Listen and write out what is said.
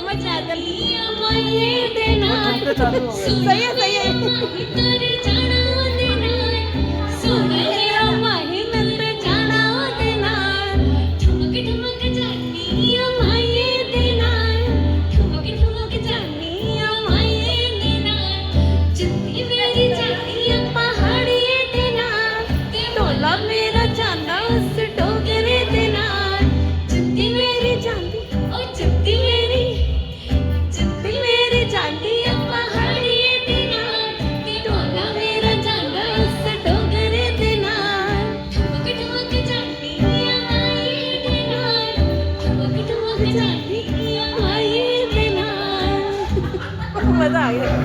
समझ नहीं आता सही है सही है मेरा चांदा उस डोगरे दे नाल जिंदी मेरी चांदी ओ जिंदी मेरी चांदी आ पहाड़िए दे नाल ढोला मेरा चांदा उस डोगरे दे नाल ठुमक ठुमक चांदी आ माई दे नाल ठुमक ठुमक चांदी आ माई दे नाल मजा आ गया।